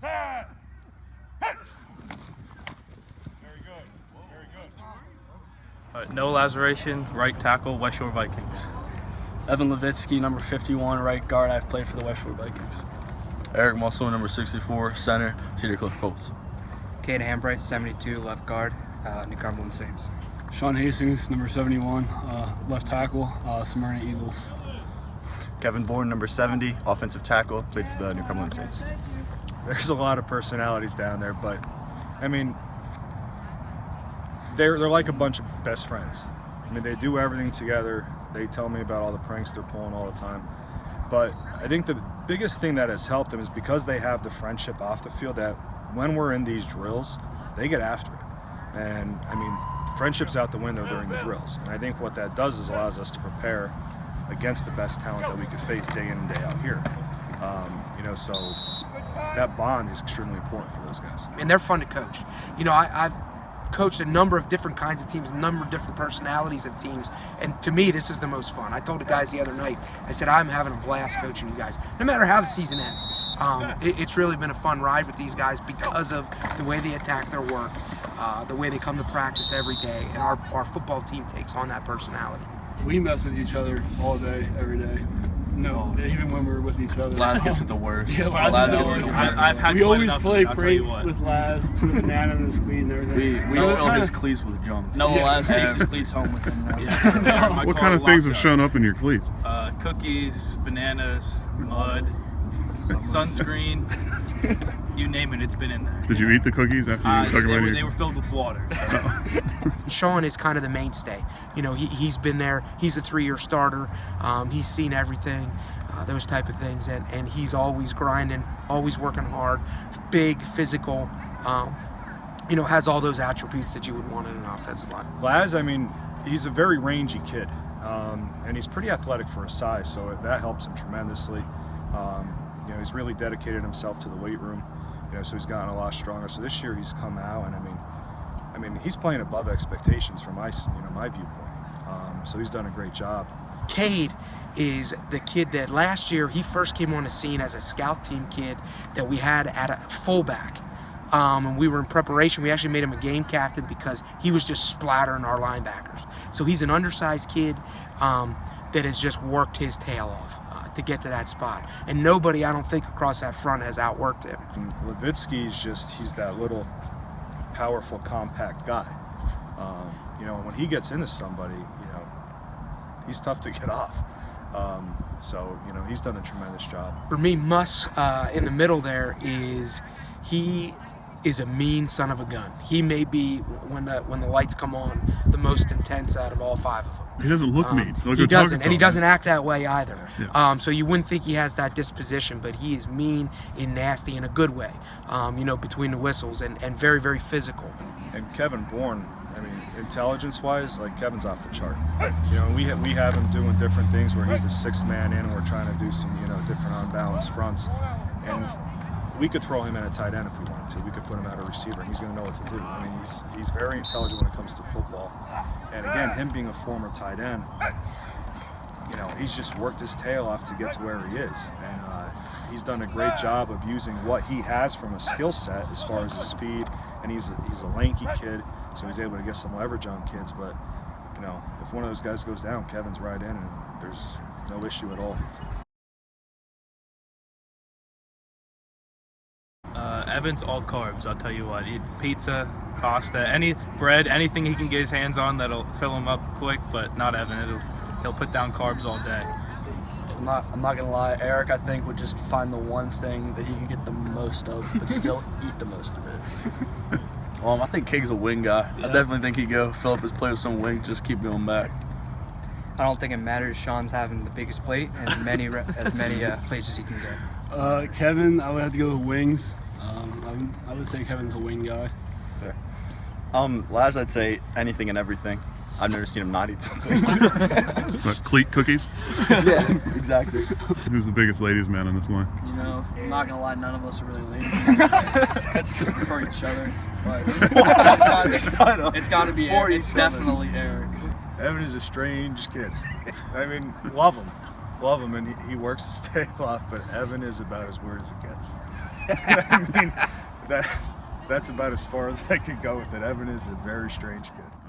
Set. Hit. Very good. Very good. No Lazaration, right tackle, West Shore Vikings. Evan Levitsky, number 51, right guard. I've played for the West Shore Vikings. Eric Musselman, number 64, center, Cedar Cliff Colts. Cade Hambright, 72, left guard, New Cumberland Saints. Sean Hastings, number 71, left tackle, Smyrna Eagles. Kevin Bourne, number 70, offensive tackle, played for the New Cumberland Saints. There's a lot of personalities down there, but I mean, they're like a bunch of best friends. I mean, they do everything together. They tell me about all the pranks they're pulling all the time. But I think the biggest thing that has helped them is because they have the friendship off the field, that when we're in these drills, they get after it. And I mean, friendship's out the window during the drills. And I think what that does is allows us to prepare against the best talent that we could face day in and day out here. So that bond is extremely important for those guys. And they're fun to coach. I've coached a number of different kinds of teams, a number of different personalities of teams, and to me, this is the most fun. I told the guys the other night, I said, I'm having a blast coaching you guys, no matter how the season ends. It's really been a fun ride with these guys because of the way they attack their work, the way they come to practice every day, and our football team takes on that personality. We mess with each other all day, every day. No, even when we're with each other. Laz gets it the worst. Yeah, Laz gets it the worst. I've had We always enough, play I'll tell you pranks what. with Laz, put a banana in his cleat and everything. We fill his cleats with junk. Noah Laz takes his cleats home with him now. Yeah. What kind of things have shown up in your cleats? Cookies, bananas, mud, sunscreen, you name it, it's been in there. Did you eat the cookies after you took them out of your... They were filled with water. Sean is kind of the mainstay. He's been there. He's a 3-year starter. He's seen everything, those type of things, and he's always grinding, always working hard, big, physical, has all those attributes that you would want in an offensive line. Laz, I mean, he's a very rangy kid, and he's pretty athletic for his size, so that helps him tremendously. He's really dedicated himself to the weight room, so he's gotten a lot stronger. So this year he's come out, and I mean, he's playing above expectations from my viewpoint. So he's done a great job. Cade is the kid that last year he first came on the scene as a scout team kid that we had at a fullback. And we were in preparation. We actually made him a game captain because he was just splattering our linebackers. So he's an undersized kid that has just worked his tail off to get to that spot. And nobody, I don't think, across that front has outworked him. And Levitsky's he's that little powerful, compact guy. When he gets into somebody, he's tough to get off. So he's done a tremendous job. For me, Muss in the middle there he is a mean son of a gun. He may be, when the lights come on, the most intense out of all 5 of them. He doesn't look mean. He doesn't, and he doesn't act that way either. Yeah. So you wouldn't think he has that disposition, but he is mean and nasty in a good way, between the whistles, and very, very physical. And Kevin Bourne, I mean, intelligence-wise, Kevin's off the chart. We have him doing different things where he's the 6th man in, and we're trying to do some, different unbalanced fronts. And we could throw him in a tight end if we wanted to. We could put him at a receiver, and he's going to know what to do. I mean, he's very intelligent when it comes to football. And again, him being a former tight end, he's just worked his tail off to get to where he is. And he's done a great job of using what he has from a skill set as far as his speed. And he's a lanky kid, so he's able to get some leverage on kids. But, if one of those guys goes down, Kevin's right in, and there's no issue at all. Evan's all carbs, I'll tell you what. Eat pizza, pasta, any bread, anything he can get his hands on that'll fill him up quick, but not Evan. He'll put down carbs all day. I'm not gonna lie, Eric, I think, would just find the one thing that he can get the most of, but still eat the most of it. I think Cade's a wing guy. Yeah. I definitely think he'd go fill up his plate with some wings, just keep going back. I don't think it matters. Sean's having the biggest plate, and as many places he can get. Kevin, I would have to go with wings. I would say Kevin's a wing guy. Fair. Laz, I'd say anything and everything. I've never seen him not eat something. What, cleat cookies? Yeah, exactly. Who's the biggest ladies' man on this line? I'm not gonna lie, none of us are really ladies. That's true for each other. But it's got to be Eric. It's definitely Eric. Evan is a strange kid. I mean, love him, and he works his tail off. But Evan is about as weird as it gets. I mean, that's about as far as I could go with it. Evan is a very strange kid.